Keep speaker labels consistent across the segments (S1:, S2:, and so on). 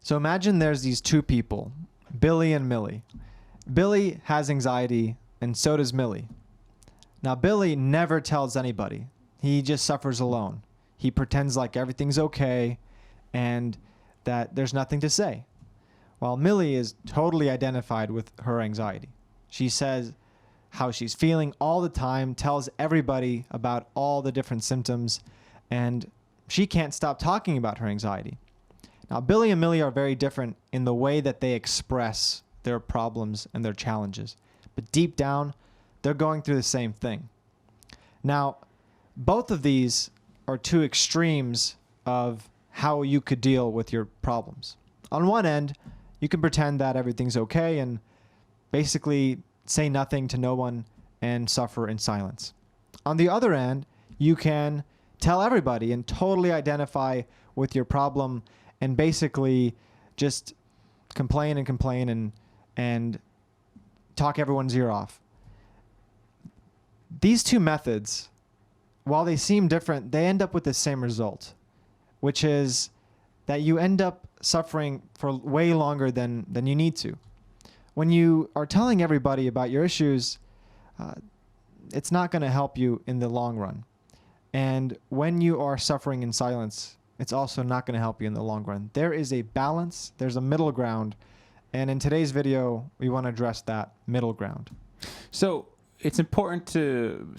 S1: So imagine there's these two people, Billy and Millie. Billy has anxiety, and so does Millie. Now, Billy never tells anybody. He just suffers alone. He pretends like everything's okay and that there's nothing to say. While Millie is totally identified with her anxiety. She says how she's feeling all the time, tells everybody about all the different symptoms, and she can't stop talking about her anxiety. Now, Billy and Millie are very different in the way that they express their problems and their challenges. But deep down, they're going through the same thing. Now, both of these are two extremes of how you could deal with your problems. On one end, you can pretend that everything's okay and basically say nothing to no one and suffer in silence. On the other end, you can tell everybody and totally identify with your problem and basically just complain and talk everyone's ear off. These two methods, while they seem different, they end up with the same result, which is that you end up suffering for way longer than you need to. When you are telling everybody about your issues, it's not going to help you in the long run. And when you are suffering in silence, it's also not going to help you in the long run. There is a balance, there's a middle ground, and in today's video, we want to address that middle ground.
S2: So it's important to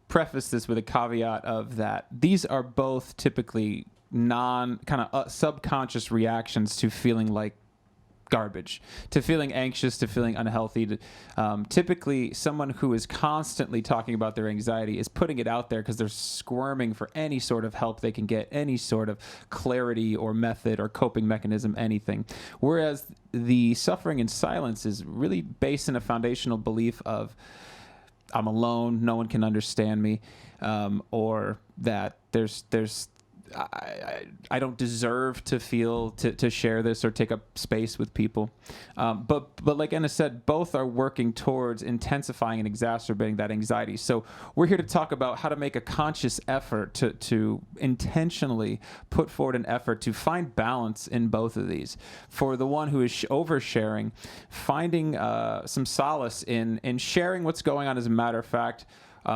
S2: preface this with a caveat of that these are both typically subconscious reactions to feeling like garbage, to feeling anxious, to feeling unhealthy. Typically, someone who is constantly talking about their anxiety is putting it out there because they're squirming for any sort of help they can get, any sort of clarity or method or coping mechanism, anything. Whereas the suffering in silence is really based in a foundational belief of I'm alone, no one can understand me, or that I don't deserve to feel to share this or take up space with people. But like Anna said, both are working towards intensifying and exacerbating that anxiety. So we're here to talk about how to make a conscious effort to intentionally put forward an effort to find balance in both of these. For the one who is oversharing, finding some solace in sharing what's going on as a matter of fact,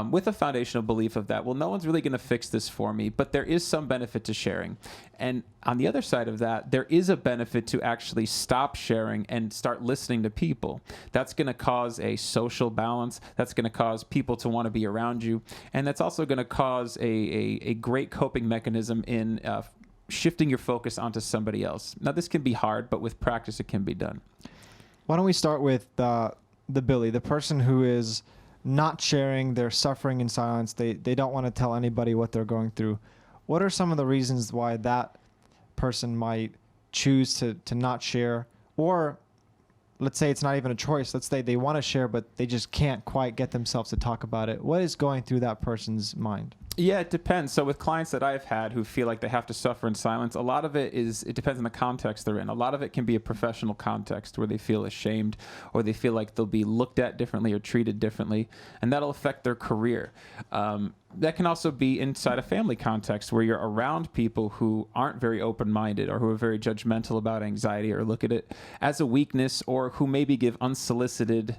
S2: with a foundational belief of that, well, no one's really going to fix this for me, but there is some benefit to sharing. And on the other side of that, there is a benefit to actually stop sharing and start listening to people. That's going to cause a social balance. That's going to cause people to want to be around you. And that's also going to cause a great coping mechanism in shifting your focus onto somebody else. Now, this can be hard, but with practice, it can be done.
S1: Why don't we start with the Billy, the person who is not sharing, they're suffering in silence, they don't want to tell anybody what they're going through. What are some of the reasons why that person might choose to not share? Or let's say it's not even a choice. Let's say they want to share, but they just can't quite get themselves to talk about it. What is going through that person's mind?
S2: Yeah, it depends. So with clients that I've had who feel like they have to suffer in silence, a lot of it depends on the context they're in. A lot of it can be a professional context where they feel ashamed or they feel like they'll be looked at differently or treated differently, and that'll affect their career. That can also be inside a family context where you're around people who aren't very open-minded or who are very judgmental about anxiety or look at it as a weakness, or who maybe give unsolicited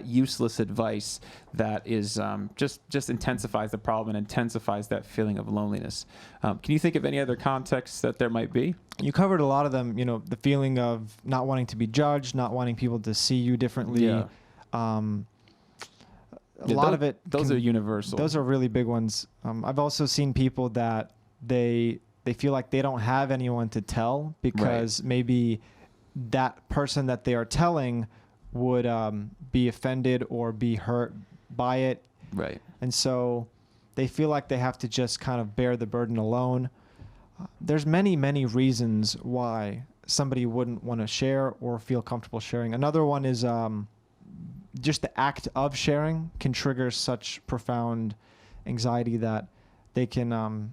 S2: useless advice that is just intensifies the problem and intensifies that feeling of loneliness. Can you think of any other contexts that there might be?
S1: You covered a lot of them. You know, the feeling of not wanting to be judged, not wanting people to see you differently.
S2: Yeah.
S1: A lot of it.
S2: Those are universal.
S1: Those are really big ones. I've also seen people that they feel like they don't have anyone to tell because maybe that person that they are telling would be offended or be hurt by it.
S2: Right.
S1: And so they feel like they have to just kind of bear the burden alone. There's many, many reasons why somebody wouldn't want to share or feel comfortable sharing. Another one is just the act of sharing can trigger such profound anxiety that they can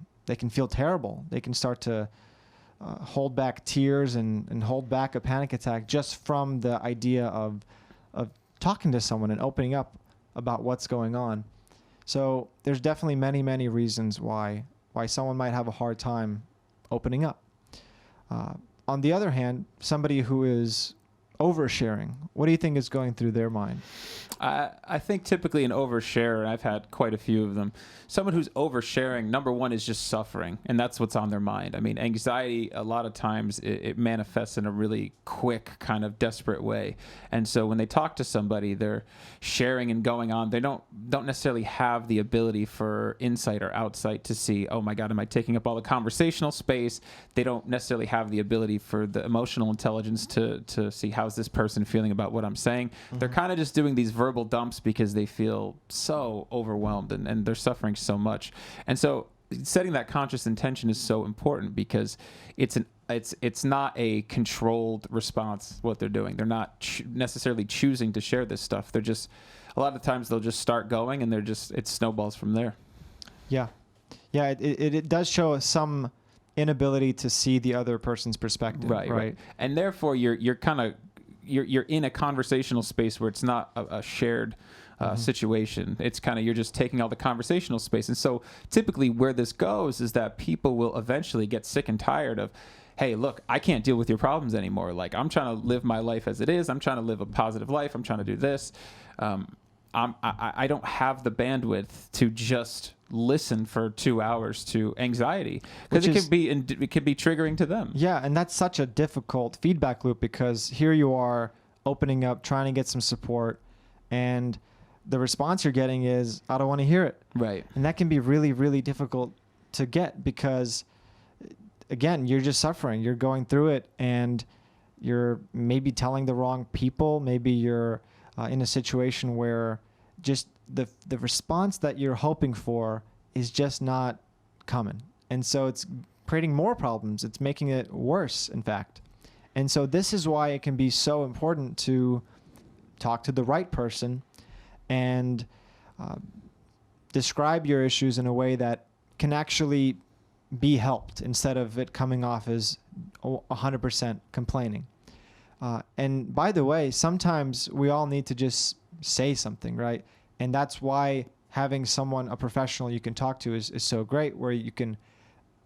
S1: feel terrible. They can start to hold back tears and hold back a panic attack just from the idea of talking to someone and opening up about what's going on. So there's definitely many, many reasons why someone might have a hard time opening up. On the other hand, somebody who is oversharing, what do you think is going through their mind?
S2: I think typically an oversharer, and I've had quite a few of them, someone who's oversharing, number one, is just suffering, and that's what's on their mind. I mean, anxiety, a lot of times, it manifests in a really quick, kind of desperate way. And so when they talk to somebody, they're sharing and going on. They don't necessarily have the ability for insight or outsight to see, oh my God, am I taking up all the conversational space? They don't necessarily have the ability for the emotional intelligence to see how's this person feeling about what I'm saying. Mm-hmm. They're kind of just doing these verbal dumps because they feel so overwhelmed and they're suffering so much. And so setting that conscious intention is so important because it's not a controlled response what they're doing. They're not necessarily choosing to share this stuff. They're just, a lot of times they'll just start going and it snowballs from there.
S1: Yeah. Yeah. It does show some inability to see the other person's perspective. Right.
S2: And therefore you're kind of, you're in a conversational space where it's not a shared situation. It's kind of, you're just taking all the conversational space. And so typically where this goes is that people will eventually get sick and tired of, hey, look, I can't deal with your problems anymore. Like, I'm trying to live my life as it is. I'm trying to live a positive life. I'm trying to do this. I don't have the bandwidth to just listen for 2 hours to anxiety because it could be triggering to them.
S1: Yeah, and that's such a difficult feedback loop because here you are opening up, trying to get some support, and the response you're getting is, I don't want to hear it.
S2: Right.
S1: And that can be really, really difficult to get because, again, you're just suffering. You're going through it, and you're maybe telling the wrong people. Maybe you're in a situation where just the response that you're hoping for is just not coming. And so it's creating more problems. It's making it worse, in fact. And so this is why it can be so important to talk to the right person and describe your issues in a way that can actually be helped instead of it coming off as 100% complaining. And by the way, sometimes we all need to just say something, right? And that's why having someone, a professional you can talk to is so great, where you can,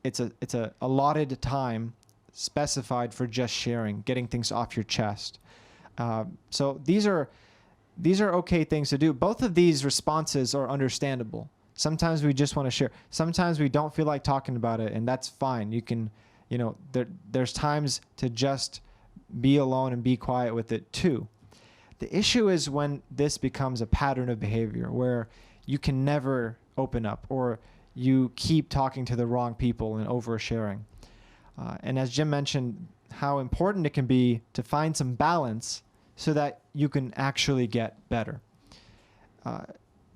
S1: it's a allotted time specified for just sharing, getting things off your chest. So these are okay things to do. Both of these responses are understandable. Sometimes we just want to share. Sometimes we don't feel like talking about it, and that's fine. You can, there's times to just be alone and be quiet with it too. The issue is when this becomes a pattern of behavior where you can never open up or you keep talking to the wrong people and oversharing. And as Jim mentioned, how important it can be to find some balance so that you can actually get better.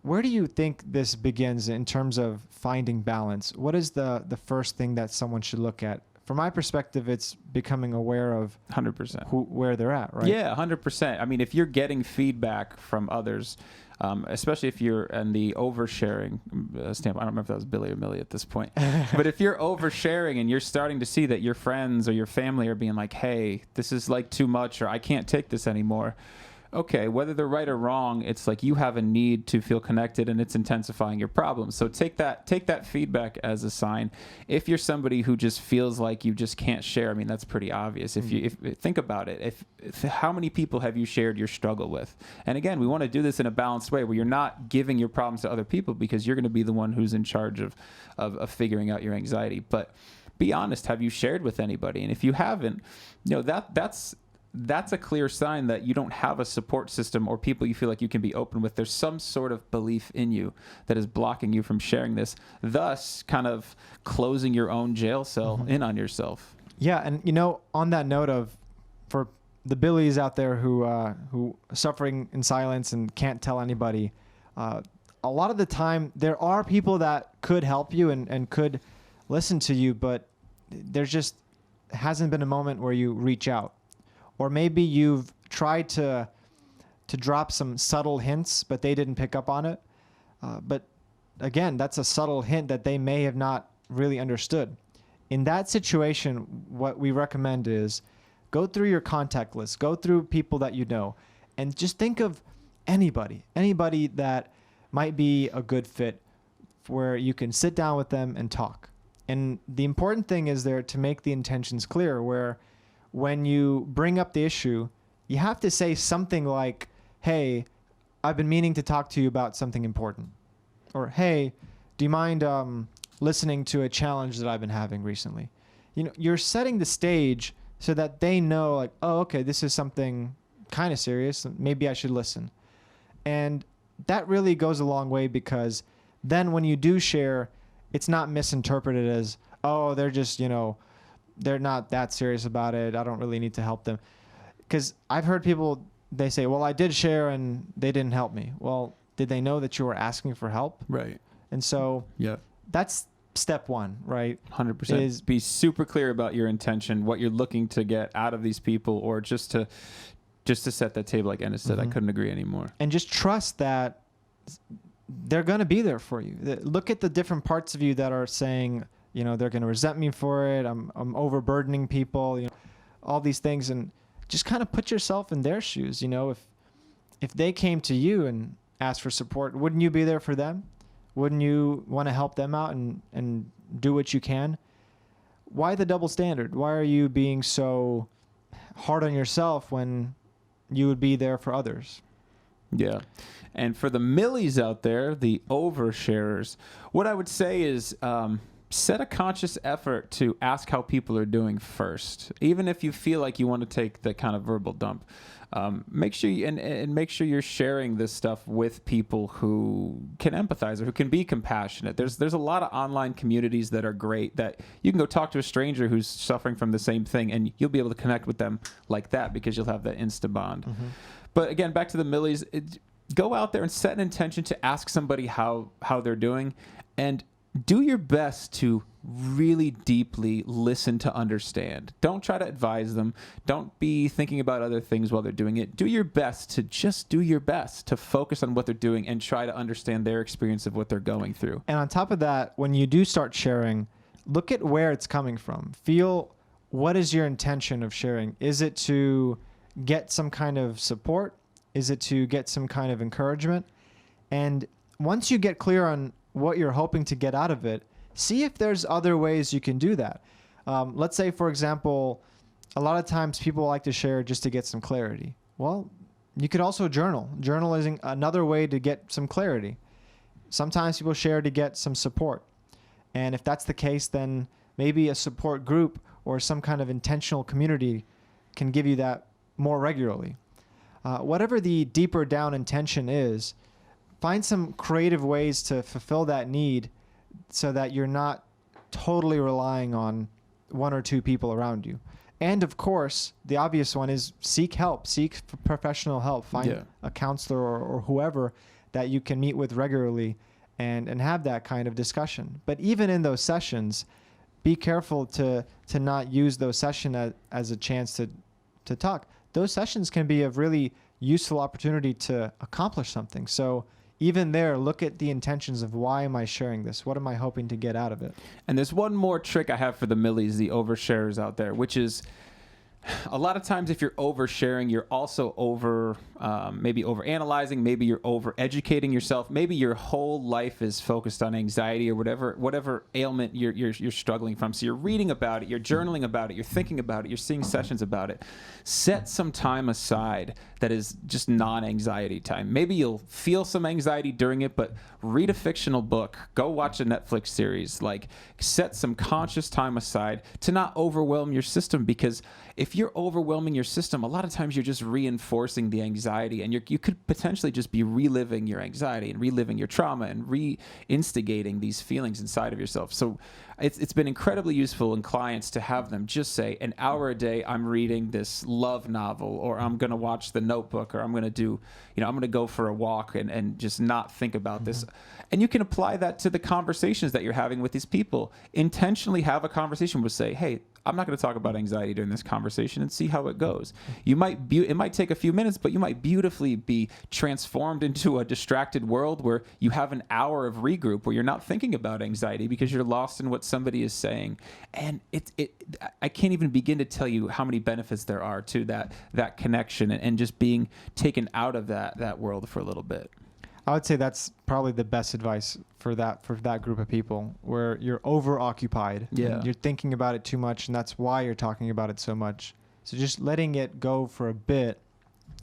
S1: Where do you think this begins in terms of finding balance? What is the first thing that someone should look at? From my perspective, it's becoming aware of
S2: 100%
S1: where they're at, right?
S2: Yeah, 100%. I mean, if you're getting feedback from others, especially if you're in the oversharing standpoint, I don't remember if that was Billy or Millie at this point, but if you're oversharing and you're starting to see that your friends or your family are being like, hey, this is like too much, or I can't take this anymore. Okay, whether they're right or wrong, it's like you have a need to feel connected and it's intensifying your problems. So take that feedback as a sign. If you're somebody who just feels like you just can't share, I mean, that's pretty obvious. If think about it, if how many people have you shared your struggle with? And again, we want to do this in a balanced way where you're not giving your problems to other people because you're going to be the one who's in charge of figuring out your anxiety. But be honest, have you shared with anybody? And if you haven't, that's a clear sign that you don't have a support system or people you feel like you can be open with. There's some sort of belief in you that is blocking you from sharing this, thus kind of closing your own jail cell in on yourself.
S1: Yeah, and on that note of, for the Billies out there who suffering in silence and can't tell anybody, a lot of the time there are people that could help you and could listen to you, but there just hasn't been a moment where you reach out. Or maybe you've tried to drop some subtle hints, but they didn't pick up on it. But again, that's a subtle hint that they may have not really understood. In that situation, what we recommend is go through your contact list, go through people that you know, and just think of anybody that might be a good fit where you can sit down with them and talk. And the important thing is there to make the intentions clear, where when you bring up the issue, you have to say something like, hey, I've been meaning to talk to you about something important. Or, hey, do you mind listening to a challenge that I've been having recently? You're setting the stage so that they know, like, oh, okay, this is something kind of serious. Maybe I should listen. And that really goes a long way, because then when you do share, it's not misinterpreted as, oh, they're just, they're not that serious about it. I don't really need to help them. Because I've heard people, they say, well, I did share and they didn't help me. Well, did they know that you were asking for help?
S2: Right.
S1: And so that's step one, right?
S2: 100%. Is be super clear about your intention, what you're looking to get out of these people, or just to set that table, like Ennis said. I couldn't agree anymore. And
S1: just trust that they're going to be there for you. Look at the different parts of you that are saying, they're going to resent me for it. I'm overburdening people, all these things. And just kind of put yourself in their shoes. If they came to you and asked for support, wouldn't you be there for them? Wouldn't you want to help them out and do what you can? Why the double standard? Why are you being so hard on yourself when you would be there for others?
S2: Yeah. And for the millies out there, the oversharers, what I would say is set a conscious effort to ask how people are doing first. Even if you feel like you want to take the kind of verbal dump, make sure make sure you're sharing this stuff with people who can empathize or who can be compassionate. There's a lot of online communities that are great, that you can go talk to a stranger who's suffering from the same thing, and you'll be able to connect with them like that, because you'll have that insta bond. But again, back to the millies, go out there and set an intention to ask somebody how they're doing, and do your best to really deeply listen to understand. Don't try to advise them. Don't be thinking about other things while they're doing it. Do your best to just do your best to focus on what they're doing and try to understand their experience of what they're going through.
S1: And on top of that, when you do start sharing, look at where it's coming from. Feel, what is your intention of sharing? Is it to get some kind of support? Is it to get some kind of encouragement? And once you get clear on what you're hoping to get out of it, see if there's other ways you can do that. Let's say, for example, a lot of times people like to share just to get some clarity. Well, you could also journal. Journalizing, another way to get some clarity. Sometimes people share to get some support. And if that's the case, then maybe a support group or some kind of intentional community can give you that more regularly. Whatever the deeper down intention is, find some creative ways to fulfill that need so that you're not totally relying on one or two people around you. And of course, the obvious one is seek help, seek professional help, find a counselor or whoever that you can meet with regularly and have that kind of discussion. But even in those sessions, be careful to not use those sessions as a chance to talk. Those sessions can be a really useful opportunity to accomplish something. So even there, look at the intentions of, why am I sharing this? What am I hoping to get out of it?
S2: And there's one more trick I have for the millies, the oversharers out there, which is a lot of times if you're oversharing, you're also maybe overanalyzing, maybe you're overeducating yourself, maybe your whole life is focused on anxiety or whatever ailment you're struggling from. So you're reading about it, you're journaling about it, you're thinking about it, you're seeing sessions about it. Set some time aside that is just non-anxiety time. Maybe you'll feel some anxiety during it, but read a fictional book, go watch a Netflix series, like set some conscious time aside to not overwhelm your system, because if you're overwhelming your system, a lot of times you're just reinforcing the anxiety, and you could potentially just be reliving your anxiety and reliving your trauma and re-instigating these feelings inside of yourself. So it's been incredibly useful in clients to have them just say, an hour a day I'm reading this love novel, or I'm going to watch The Notebook, or I'm going to do, I'm going to go for a walk and just not think about this. And you can apply that to the conversations that you're having with these people. Intentionally have a conversation where say, hey, I'm not going to talk about anxiety during this conversation, and see how it goes. It might take a few minutes, but you might beautifully be transformed into a distracted world where you have an hour of regroup where you're not thinking about anxiety because you're lost in what somebody is saying. And I can't even begin to tell you how many benefits there are to that connection and just being taken out of that world for a little bit.
S1: I would say that's probably the best advice for that group of people, where you're overoccupied.
S2: Yeah.
S1: And you're thinking about it too much, and that's why you're talking about it so much. So just letting it go for a bit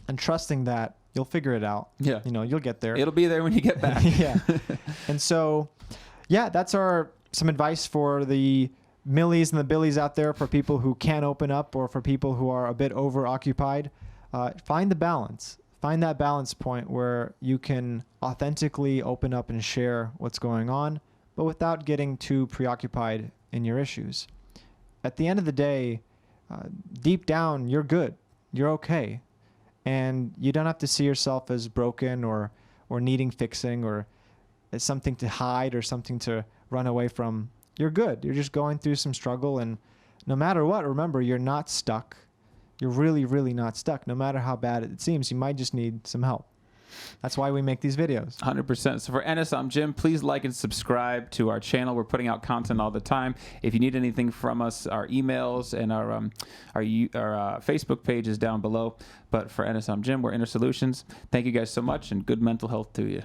S1: and trusting that you'll figure it out.
S2: Yeah.
S1: You'll get there.
S2: It'll be there when you get back.
S1: Yeah. And so, yeah, that's some advice for the Millies and the Billies out there, for people who can't open up or for people who are a bit overoccupied. Find the balance. Find that balance point where you can authentically open up and share what's going on, but without getting too preoccupied in your issues. At the end of the day, deep down, you're good. You're okay. And you don't have to see yourself as broken or needing fixing or as something to hide or something to run away from. You're good. You're just going through some struggle. And no matter what, remember, you're not stuck. You're really, really not stuck. No matter how bad it seems, you might just need some help. That's why we make these videos.
S2: 100%. So for Ennis, I'm Jim. Please like and subscribe to our channel. We're putting out content all the time. If you need anything from us, our emails and our Facebook page is down below. But for Ennis, I'm Jim. We're Inner Solutions. Thank you guys so much, and good mental health to you.